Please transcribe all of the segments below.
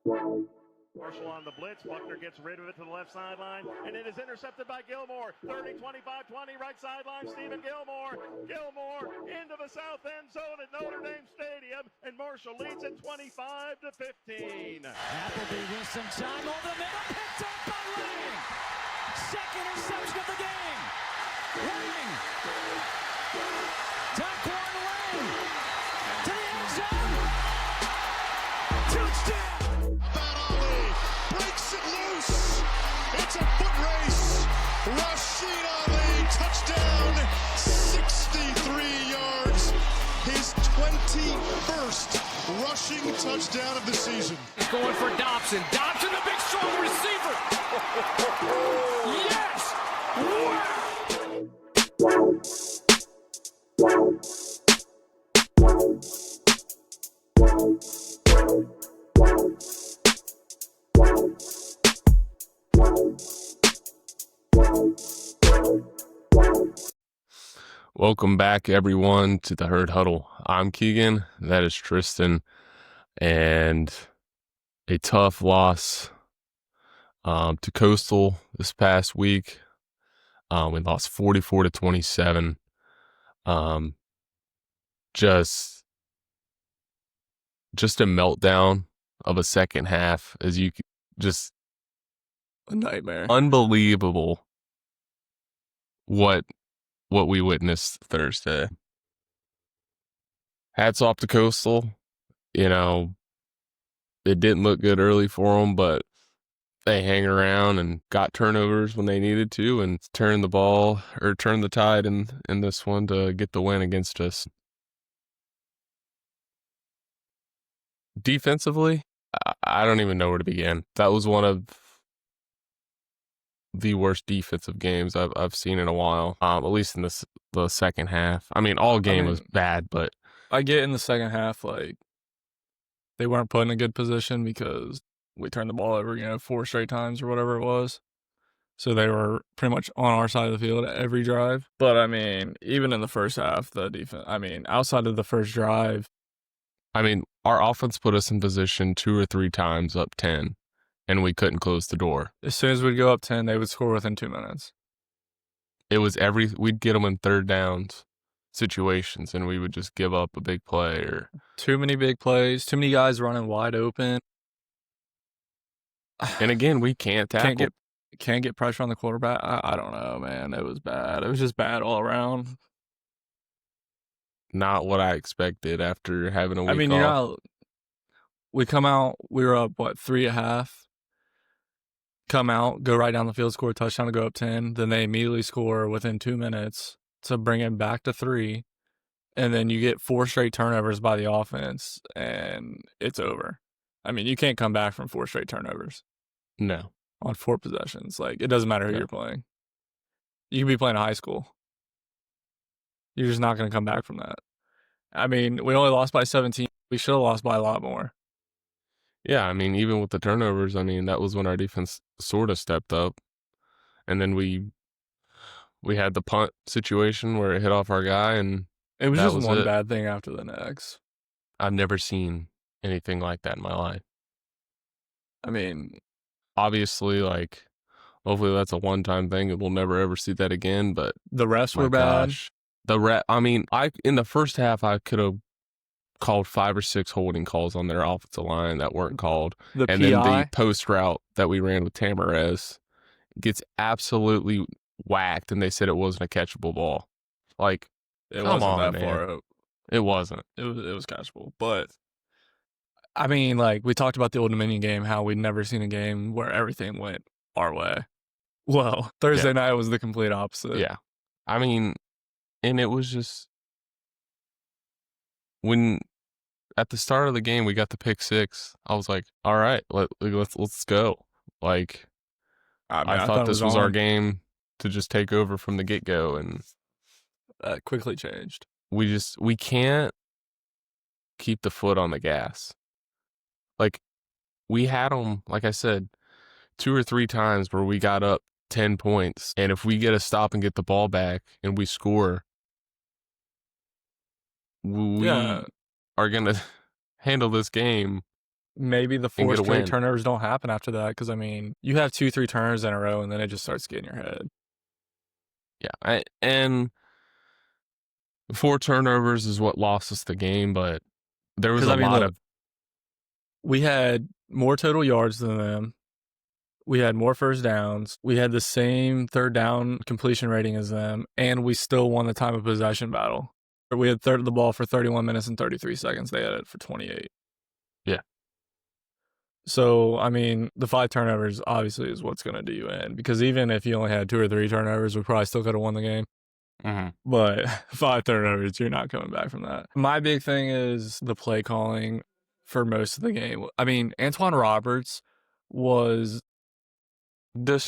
Marshall on the blitz. Buckner gets rid of it to the left sideline, and it is intercepted by Gilmore. 30, 25, 20, right sideline. Stephen Gilmore. Gilmore into the south end zone at Notre Dame Stadium, and Marshall leads it 25-15. Appleby with some time over the middle, picked up by Lang. Second interception of the game. Lang. Taquan Lang to the end zone. Touchdown. Breaks it loose. It's a foot race. Rashid Ali, touchdown, 63 yards. His 21st rushing touchdown of the season. He's going for Dobson. Dobson, the big strong receiver. Yes! Welcome back, everyone, to the Herd Huddle. I'm Keegan. That is Tristan. And a tough loss to Coastal this past week. We lost 44-27. Just a meltdown of a second half, as you just a nightmare. Unbelievable what we witnessed Thursday. Hats off to Coastal. You know, it didn't look good early for them, but they hang around and got turnovers when they needed to and turned the tide in this one to get the win against us. Defensively, I don't even know where to begin. That was one of the worst defensive games I've seen in a while, at least in the second half. I mean, all game was bad, but I get in the second half, like, they weren't put in a good position because we turned the ball over, 4 straight times or whatever it was. So they were pretty much on our side of the field at every drive. But, even in the first half, the defense, outside of the first drive. Our offense put us in position 2 or 3 times up 10. And we couldn't close the door. As soon as we'd go up 10, they would score within 2 minutes. It was we'd get them in third downs situations, and we would just give up a big play or too many big plays, too many guys running wide open. And again, we can't tackle. Can't get pressure on the quarterback. I don't know, man. It was bad. It was just bad all around. Not what I expected after having a week off. We come out, we were up, 3.5. Come out, go right down the field, score a touchdown to go up 10. Then they immediately score within 2 minutes to bring it back to 3. And then you get 4 straight turnovers by the offense, and it's over. You can't come back from 4 straight turnovers. No. On 4 possessions. It doesn't matter who you're playing. You could be playing a high school. You're just not going to come back from that. We only lost by 17. We should have lost by a lot more. Yeah, even with the turnovers, that was when our defense sort of stepped up. And then we had the punt situation where it hit off our guy, and it was just one bad thing after the next. I've never seen anything like that in my life. Obviously, hopefully that's a one-time thing and we'll never ever see that again, but the refs were bad. In the first half, I could have called 5 or 6 holding calls on their offensive line that weren't called. Then the post route that we ran with Tamarez gets absolutely whacked, and they said it wasn't a catchable ball. It wasn't that far up. It wasn't. It was catchable. But, we talked about the Old Dominion game, how we'd never seen a game where everything went our way. Well, Thursday night was the complete opposite. Yeah. And it was just when at the start of the game we got the pick 6, I was like, all right, let's go. I thought this was our game to just take over from the get-go, and that quickly changed. We can't keep the foot on the gas. We had them, like I said, 2 or 3 times where we got up 10 points, and if we get a stop and get the ball back and we score, we are going to handle this game maybe the and 4 get a straight win. turnovers don't happen after that because, I mean, you have 2-3 turnovers in a row, and then it just starts getting your head. Yeah, and 4 turnovers is what lost us the game, but there was 'Cause, a I mean, lot look, of we had more total yards than them. We had more first downs. We had the same third down completion rating as them, and we still won the time of possession battle. We had the ball for 31 minutes and 33 seconds. They had it for 28. Yeah. So, I mean, the 5 turnovers obviously is what's going to do you in, because even if you only had 2 or 3 turnovers, we probably still could have won the game. But 5 turnovers, you're not coming back from that. My big thing is the play calling for most of the game. I mean, Antoine Roberts was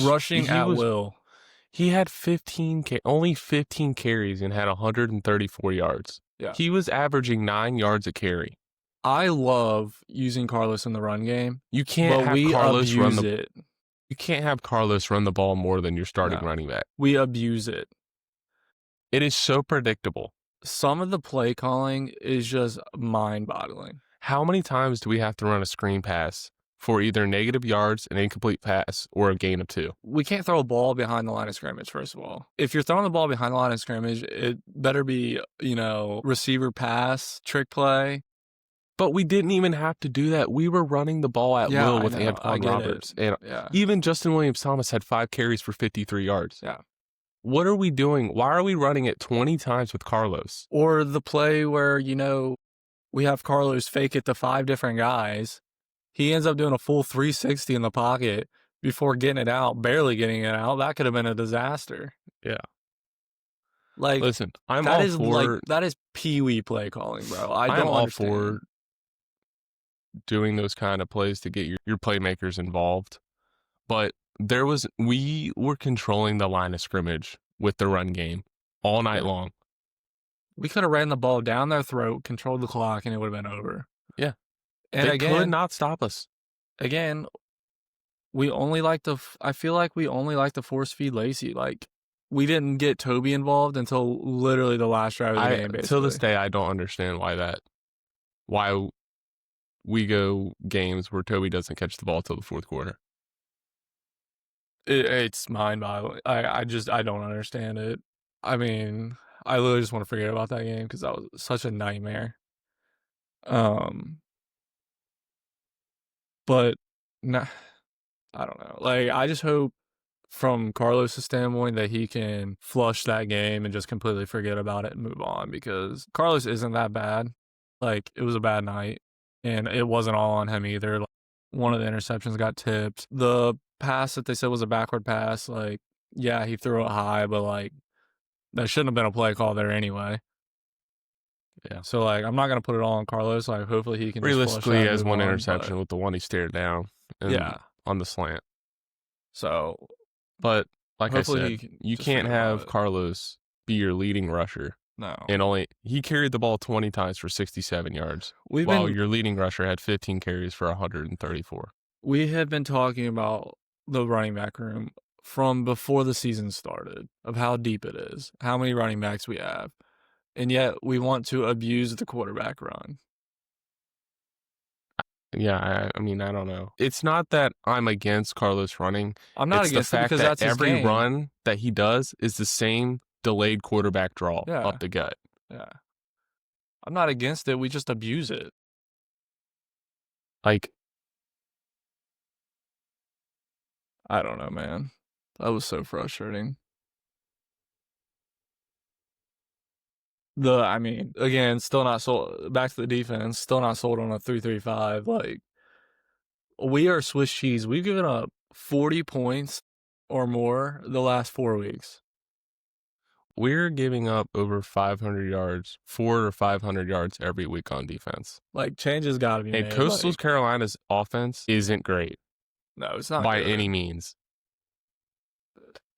rushing at will. He had only 15 carries and had 134 yards. Yeah. He was averaging 9 yards a carry. I love using Carlos in the run game, You can't but have we Carlos run abuse the it. You can't have Carlos run the ball more than your starting No. running back. We abuse it. It is so predictable. Some of the play calling is just mind-boggling. How many times do we have to run a screen pass for either negative yards, an incomplete pass, or a gain of 2? We can't throw a ball behind the line of scrimmage, first of all. If you're throwing the ball behind the line of scrimmage, it better be, receiver pass, trick play. But we didn't even have to do that. We were running the ball at will with I know. I Antoine get Roberts. And Yeah. even Justin Williams-Thomas had 5 carries for 53 yards. Yeah. What are we doing? Why are we running it 20 times with Carlos? Or the play where, we have Carlos fake it to 5 different guys. He ends up doing a full 360 in the pocket before getting it out, barely getting it out. That could have been a disaster. Yeah. Like, Listen, I'm that all is for that is peewee play calling, bro. I I'm don't all understand. for doing those kind of plays to get your playmakers involved. But we were controlling the line of scrimmage with the run game all night long. We could have ran the ball down their throat, controlled the clock, and it would have been over. Yeah. And They again, could not stop us. Again, I feel like we only like to force feed Lacey. Like, we didn't get Toby involved until literally the last drive of the game, basically. Till this day, I don't understand why we go games where Toby doesn't catch the ball till the 4th quarter. It's mind-boggling. I don't understand it. I mean, I literally just want to forget about that game because that was such a nightmare. But I don't know. Like, I just hope from Carlos' standpoint that he can flush that game and just completely forget about it and move on, because Carlos isn't that bad. Like, it was a bad night, and it wasn't all on him either. Like, one of the interceptions got tipped. The pass that they said was a backward pass, like, yeah, he threw it high, but, like, that shouldn't have been a play call there anyway. Yeah. So, like, I'm not going to put it all on Carlos. Like, hopefully he can Realistically, he just has move one on, interception with the one he stared down on the slant. So, but like I hopefully said, you can't have Carlos be your leading rusher. No. And he carried the ball 20 times for 67 yards, while your leading rusher had 15 carries for 134. We have been talking about the running back room from before the season started, of how deep it is, how many running backs we have, and yet we want to abuse the quarterback run. Yeah, I mean, I don't know. It's not that I'm against Carlos running. I'm not against the it fact because that that's his every game. run that he does is the same delayed quarterback draw up the gut. Yeah. I'm not against it. We just abuse it. Like, I don't know, man. That was so frustrating. Again, still not sold. Back to the defense, still not sold on a 3-3-5. Like, we are Swiss cheese. We've given up 40 points or more the last 4 weeks. we're giving up over 500 yards, 400 or 500 yards every week on defense. Like, change has got to be made. And Coastal Carolina's offense isn't great. No, it's not by good. any means.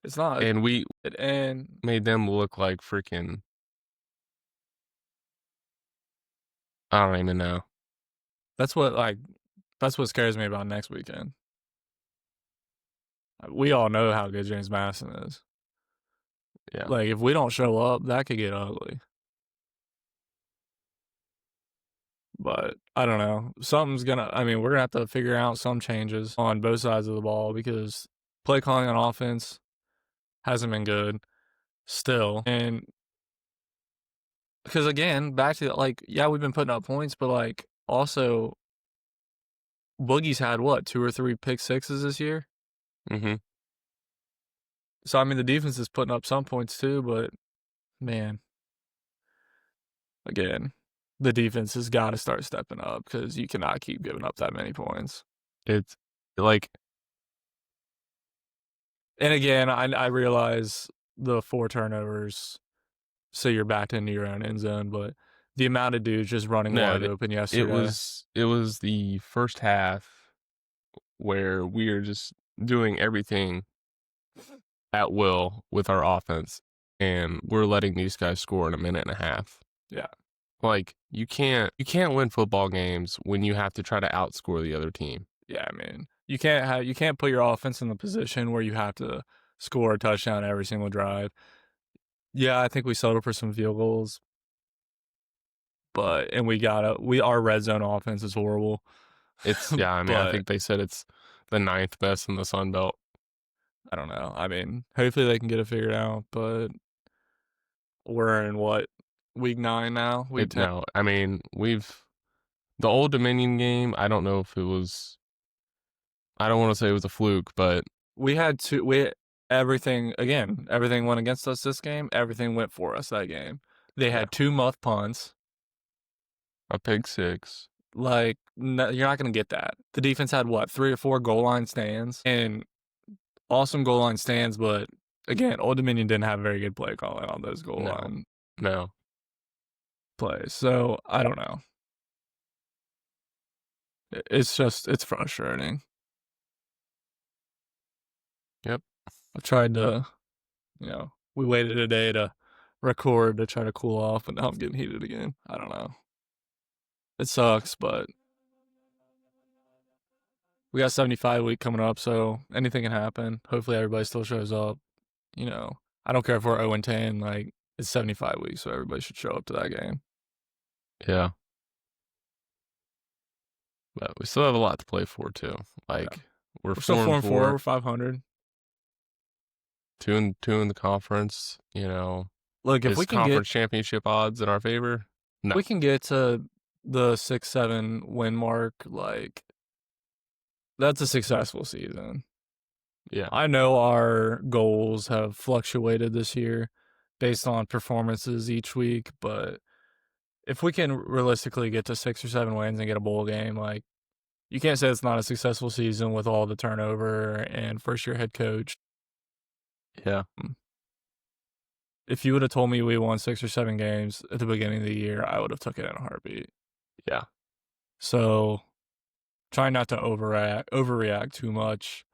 It's not. And we and made them look like freaking, I don't even know. that's what scares me about next weekend. We all know how good James Madison is. Yeah. Like, if we don't show up, that could get ugly. But I don't know. We're going to have to figure out some changes on both sides of the ball because play calling on offense hasn't been good still. And because, again, back to, we've been putting up points, but, also Boogie's had, 2 or 3 pick sixes this year? Mm-hmm. So, the defense is putting up some points too, but, man, again, the defense has got to start stepping up because you cannot keep giving up that many points. It's and again, I realize the 4 turnovers, so you're backed into your own end zone, but the amount of dudes just running wide open yesterday. It was the first half where we are just doing everything at will with our offense, and we're letting these guys score in a minute and a half. Yeah. You can't win football games when you have to try to outscore the other team. Yeah, you can't put your offense in the position where you have to score a touchdown every single drive. Yeah, I think we settled for some field goals, but our red zone offense is horrible. It's I think they said it's the 9th best in the Sun Belt. I don't know. Hopefully they can get it figured out, but we're in week 9 now? Week 10? No, the Old Dominion game, I don't know if it was, I don't want to say it was a fluke, but we had everything went against us this game. Everything went for us that game. They had 2 muff punts. A pick six. No, you're not going to get that. The defense had 3 or 4 goal line stands, and awesome goal line stands, but again, Old Dominion didn't have very good play calling on those goal line plays. So I don't know. It's frustrating. Yep. I tried to, we waited a day to record to try to cool off, and now I'm getting heated again. I don't know. It sucks, but we got 75 week coming up, so anything can happen. Hopefully everybody still shows up. I don't care if we're 0-10, it's 75 weeks, so everybody should show up to that game. Yeah. But we still have a lot to play for too. We're still 4-4, we're 500. 2-2 in the conference, Look, if we can conference championship odds in our favor, no. We can get to the 6-7 win mark, that's a successful season. Yeah. I know our goals have fluctuated this year based on performances each week, but if we can realistically get to 6 or 7 wins and get a bowl game, you can't say it's not a successful season with all the turnover and first-year head coach. Yeah. If you would have told me we won 6 or 7 games at the beginning of the year, I would have took it in a heartbeat. Yeah. So try not to overreact too much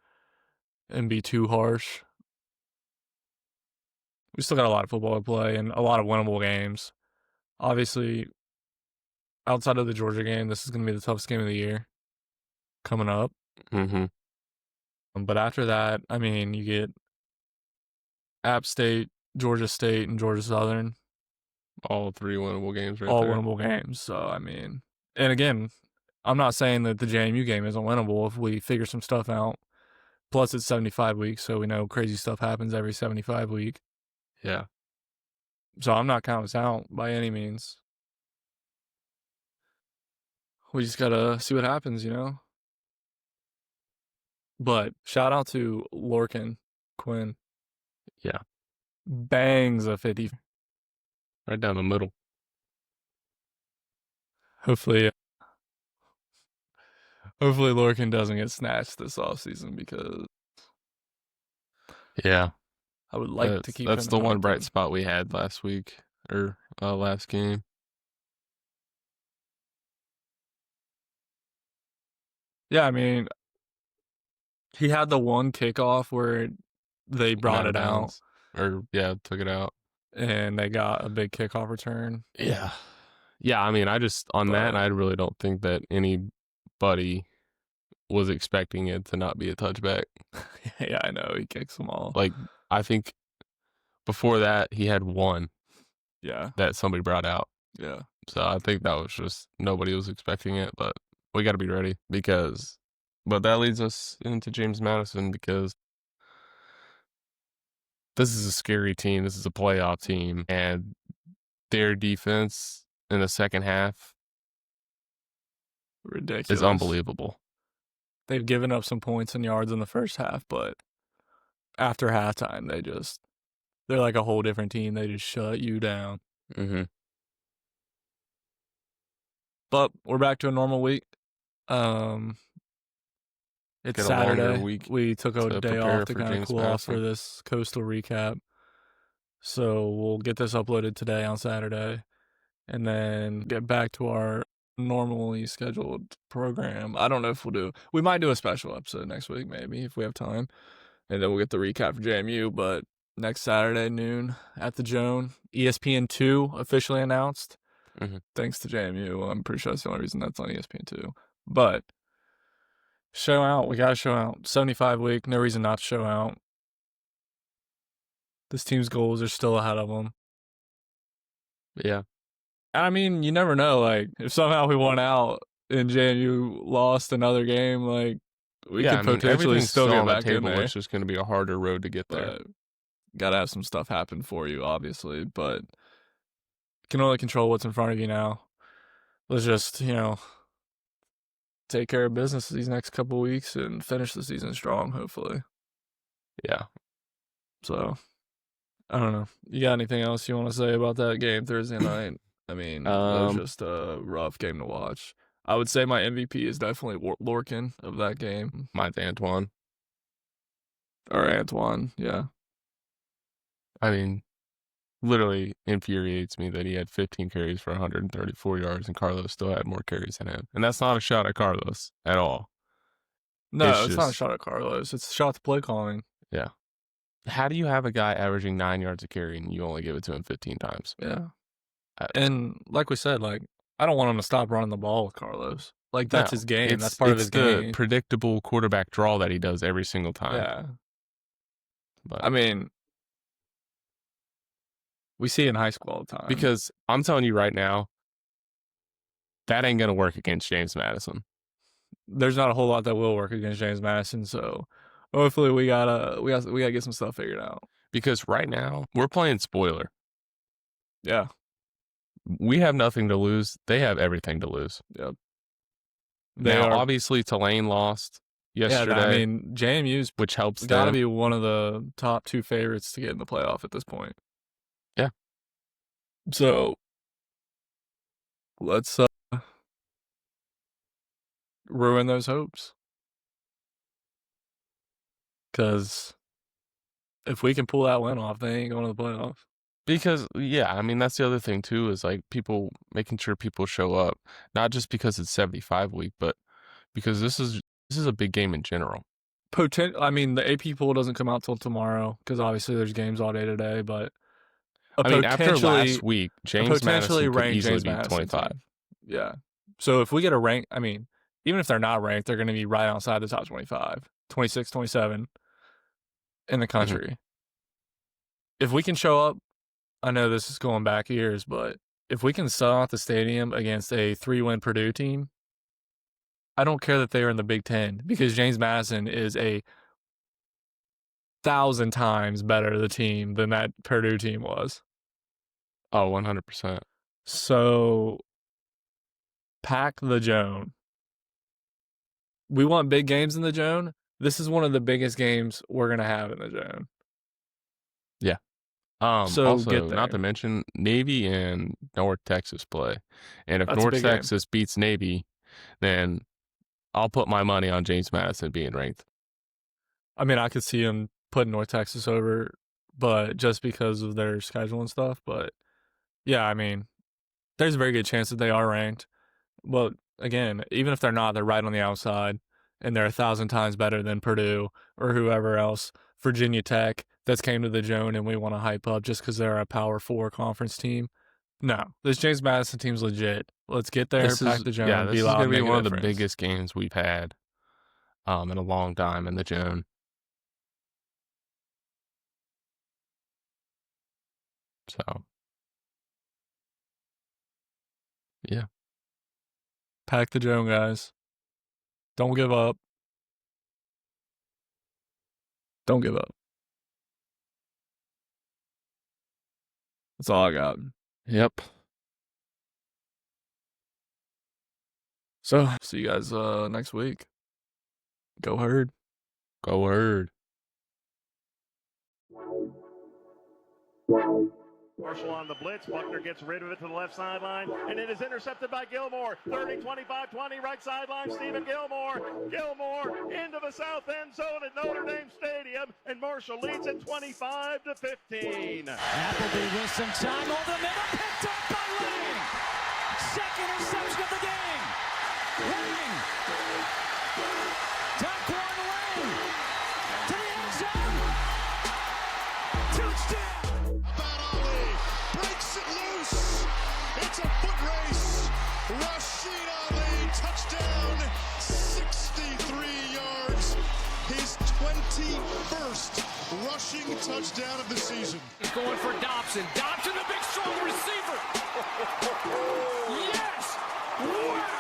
and be too harsh. We still got a lot of football to play and a lot of winnable games. Obviously, outside of the Georgia game, this is going to be the toughest game of the year coming up. Mm-hmm. But after that, you get App State, Georgia State, and Georgia Southern. All 3 winnable games all there. Winnable games. So, and again, I'm not saying that the JMU game isn't winnable if we figure some stuff out. Plus, it's 75 weeks, so we know crazy stuff happens every 75 week. Yeah. So I'm not counting us out by any means. We just got to see what happens, But shout out to Lorcan Quinn. Yeah. Bangs a 50. Right down the middle. Hopefully Lorcan doesn't get snatched this offseason because yeah, I would like to keep that's him the one bright spot we had last week or last game. Yeah, he had the one kickoff where they brought it out. Took it out. And they got a big kickoff return. Yeah. Yeah, I really don't think that anybody was expecting it to not be a touchback. Yeah, I know. He kicks them all. I think before that, he had one. Yeah. That somebody brought out. Yeah. So I think that was just nobody was expecting it, but we got to be ready but that leads us into James Madison because this is a scary team. This is a playoff team, and their defense in the second half Ridiculous. is unbelievable. They've given up some points and yards in the first half, but after halftime, they're like a whole different team. They just shut you down. Mm-hmm. But we're back to a normal week. It's Get a longer Saturday. week We took a to day prepare off to for kind of James cool off for Madison. this Coastal recap. So we'll get this uploaded today on Saturday and then get back to our normally scheduled program. I don't know if we might do a special episode next week, maybe, if we have time. And then we'll get the recap for JMU. But next Saturday, noon at the Joan, ESPN2 officially announced. Mm-hmm. Thanks to JMU. I'm pretty sure that's the only reason that's on ESPN2. But show out. We got to show out. 75 week. No reason not to show out. This team's goals are still ahead of them. Yeah. And I mean, you never know. Like, if somehow we won out and JMU lost another game, like, we could potentially everything's still get on the back in table. there. It's just going to be a harder road to get there. But gotta have some stuff happen for you, obviously. But can only control what's in front of you now. Let's just, take care of business these next couple weeks and finish the season strong, hopefully. Yeah. So, I don't know. You got anything else you want to say about that game Thursday night? I mean, it was just a rough game to watch. I would say my MVP is definitely Lorcan of that game. Mine's Antoine. Or Antoine, yeah. I mean, literally infuriates me that he had 15 carries for 134 yards and Carlos still had more carries than him. And that's not a shot at Carlos at all. No, it's not a shot at Carlos. It's a shot to play calling. Yeah. How do you have a guy averaging 9 yards a carry and you only give it to him 15 times? Yeah. And like we said, like, I don't want him to stop running the ball with Carlos. Like, that's his game. That's part of his game. It's the predictable quarterback draw that he does every single time. Yeah. But, I mean, we see it in high school all the time. Because I'm telling you right now, that ain't going to work against James Madison. There's not a whole lot that will work against James Madison, so hopefully we gotta get some stuff figured out. Because right now, we're playing spoiler. Yeah. We have nothing to lose. They have everything to lose. Yep. Obviously, Tulane lost yesterday. Yeah, I mean, JMU's which helps got to them. be one of the top 2 favorites to get in the playoff at this point. Yeah. So let's ruin those hopes. Because if we can pull that win off, they ain't going to the playoffs. Because, yeah, I mean, that's the other thing, too, is, like, making sure people show up. Not just because it's 75 week, but because this is a big game in general. I mean, the AP poll doesn't come out till tomorrow because obviously there's games all day today, but after last week, James Madison could easily be 25. Team. Yeah. So if we get a rank, I mean, even if they're not ranked, they're going to be right outside the top 25, 26, 27 in the country. Mm-hmm. If we can show up, I know this is going back years, but if we can sell out the stadium against a 3-win Purdue team, I don't care that they are in the Big Ten because James Madison is 1,000 times better the team than that Purdue team was. Oh, 100%. So pack the Joan. We want big games in the Joan. This is one of the biggest games we're going to have in the Joan. Yeah. So also, not to mention, Navy and North Texas play. And if North Texas beats Navy, then I'll put my money on James Madison being ranked. I mean, I could see him putting North Texas over, but just because of their schedule and stuff. But, yeah, I mean, there's a very good chance that they are ranked. But, again, even if they're not, they're right on the outside, and they're 1,000 times better than Purdue or whoever else. Virginia Tech that's came to the Joan and we want to hype up just because they're a Power 4 conference team. No, this James Madison team's legit. Let's get there, pack the Joan. Yeah, this is going to be one of the biggest games we've had in a long time in the Joan. So Pack the Joan, guys. Don't give up. Don't give up. That's all I got. Yep. So, see you guys next week. Go Herd. Go Herd. Marshall on the blitz. Buckner gets rid of it to the left sideline, and it is intercepted by Gilmore. 30, 25, 20, right sideline. Stephen Gilmore. Gilmore into the south end zone at Notre Dame Stadium, and Marshall leads it 25-15. Appleby with some time over the middle, picked up by Lang. Second interception of the game. Lang. Daquan Lang to the end zone. Touchdown. About Ali breaks it loose. It's a foot race. Rashid Ali, touchdown, 63 yards. His 21st rushing touchdown of the season. He's going for Dobson. Dobson, a big strong receiver. Yes! Wow!